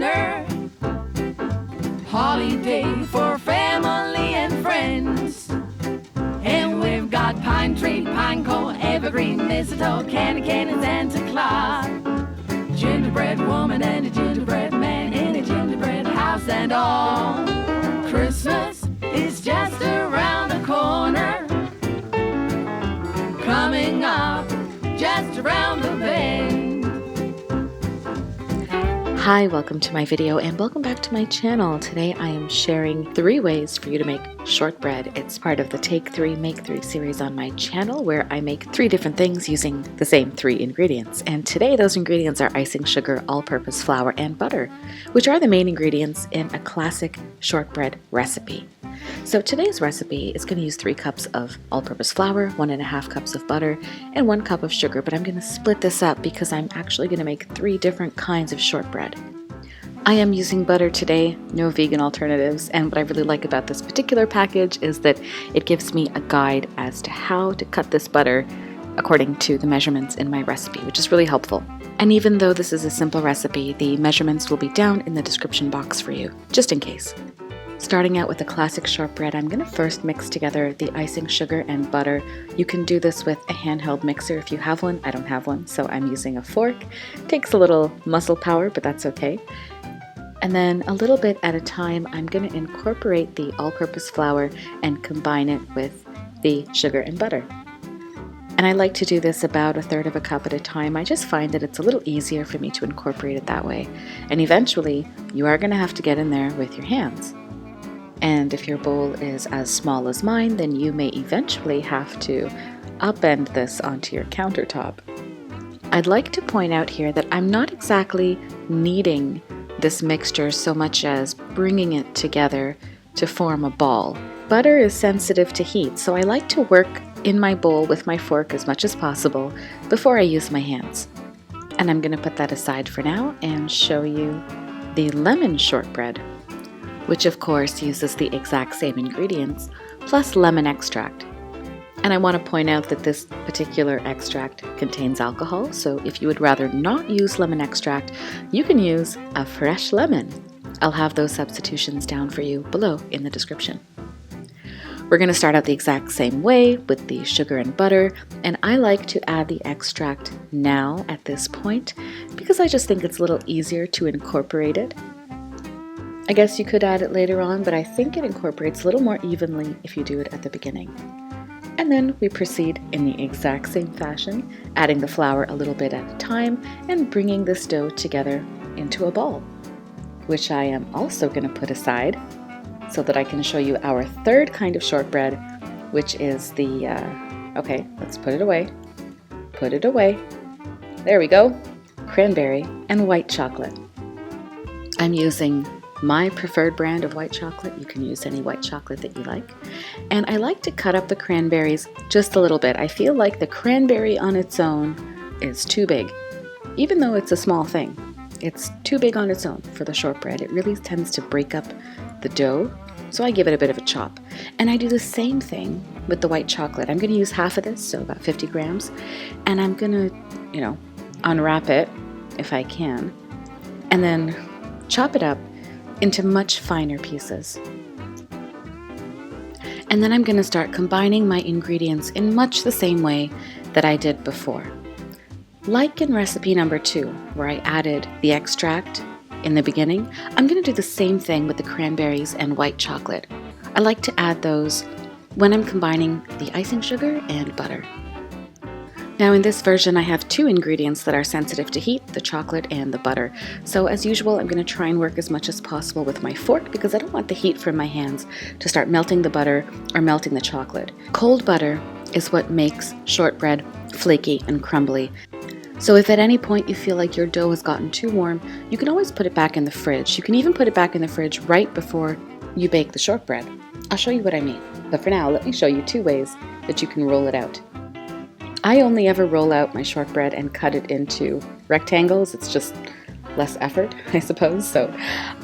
corner. Holiday for family and friends. And we've got pine tree, pine cone, evergreen, mistletoe, candy cane, and Santa Claus. Gingerbread woman and a gingerbread man in a gingerbread house and all. Christmas is just around the corner. Coming up just around the bend. Hi, welcome to my video and welcome back to my channel. Today I am sharing 3 ways for you to make shortbread. It's part of the Take 3, Make 3 series on my channel where I make 3 different things using the same 3 ingredients. And today those ingredients are icing sugar, all-purpose flour, and butter, which are the main ingredients in a classic shortbread recipe. So today's recipe is going to use 3 cups of all-purpose flour, 1.5 cups of butter, and 1 cup of sugar, but I'm going to split this up because I'm actually going to make 3 different kinds of shortbread. I am using butter today, no vegan alternatives, and what I really like about this particular package is that it gives me a guide as to how to cut this butter according to the measurements in my recipe, which is really helpful. And even though this is a simple recipe, the measurements will be down in the description box for you, just in case. Starting out with the classic shortbread, I'm going to first mix together the icing sugar and butter. You can do this with a handheld mixer if you have one. I don't have one, so I'm using a fork. Takes a little muscle power, but that's okay. And then a little bit at a time, I'm going to incorporate the all-purpose flour and combine it with the sugar and butter. And I like to do this about 1/3 cup at a time. I just find that it's a little easier for me to incorporate it that way. And eventually, you are going to have to get in there with your hands. And if your bowl is as small as mine, then you may eventually have to upend this onto your countertop. I'd like to point out here that I'm not exactly kneading this mixture so much as bringing it together to form a ball. Butter is sensitive to heat, so I like to work in my bowl with my fork as much as possible before I use my hands. And I'm going to put that aside for now and show you the lemon shortbread, which of course uses the exact same ingredients plus lemon extract. And I want to point out that this particular extract contains alcohol, so if you would rather not use lemon extract, you can use a fresh lemon. I'll have those substitutions down for you below in the description. We're going to start out the exact same way with the sugar and butter, and I like to add the extract now at this point because I just think it's a little easier to incorporate it. I guess you could add it later on, but I think it incorporates a little more evenly if you do it at the beginning. And then we proceed in the exact same fashion, adding the flour a little bit at a time and bringing this dough together into a ball, which I am also going to put aside so that I can show you our 3rd kind of shortbread, which is the, okay, let's put it away. Put it away. There we go. Cranberry and white chocolate. I'm using my preferred brand of white chocolate. You can use any white chocolate that you like. And I like to cut up the cranberries just a little bit. I feel like the cranberry on its own is too big. Even though it's a small thing, it's too big on its own for the shortbread. It really tends to break up the dough, so I give it a bit of a chop. And I do the same thing with the white chocolate. I'm going to use half of this, so about 50 grams, and I'm going to, unwrap it if I can, and then chop it up into much finer pieces. And then I'm going to start combining my ingredients in much the same way that I did before. Like in recipe number 2, where I added the extract in the beginning, I'm going to do the same thing with the cranberries and white chocolate. I like to add those when I'm combining the icing sugar and butter. Now in this version I have 2 ingredients that are sensitive to heat, the chocolate and the butter. So as usual I'm going to try and work as much as possible with my fork because I don't want the heat from my hands to start melting the butter or melting the chocolate. Cold butter is what makes shortbread flaky and crumbly. So if at any point you feel like your dough has gotten too warm, you can always put it back in the fridge. You can even put it back in the fridge right before you bake the shortbread. I'll show you what I mean. But for now, let me show you 2 ways that you can roll it out. I only ever roll out my shortbread and cut it into rectangles. It's just less effort, I suppose. So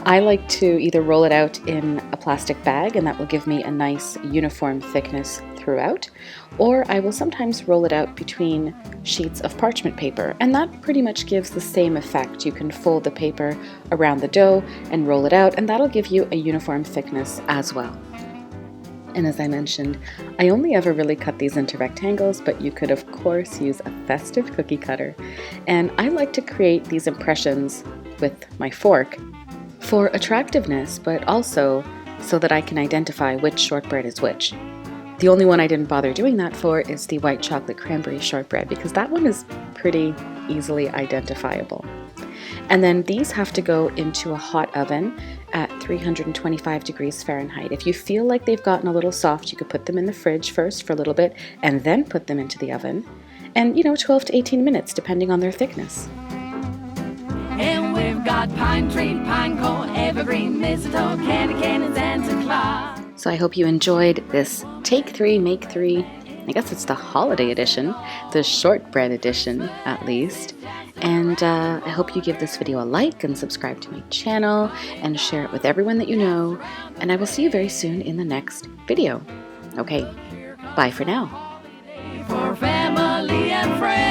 I like to either roll it out in a plastic bag, and that will give me a nice uniform thickness throughout, or I will sometimes roll it out between sheets of parchment paper, and that pretty much gives the same effect. You can fold the paper around the dough and roll it out, and that'll give you a uniform thickness as well. And as I mentioned, I only ever really cut these into rectangles, but you could of course use a festive cookie cutter. And I like to create these impressions with my fork for attractiveness, but also so that I can identify which shortbread is which. The only one I didn't bother doing that for is the white chocolate cranberry shortbread, because that one is pretty easily identifiable. And then these have to go into a hot oven at 325 degrees Fahrenheit. If you feel like they've gotten a little soft, you could put them in the fridge first for a little bit and then put them into the oven. And 12 to 18 minutes depending on their thickness. And we've got pine tree, pine cone, evergreen, mistletoe, candy canes, and Santa Claus. So I hope you enjoyed this Take 3, Make 3. I guess it's the holiday edition, the shortbread edition at least. And I hope you give this video a like and subscribe to my channel and share it with everyone that you know. And I will see you very soon in the next video. Okay, bye for now. For family and friends.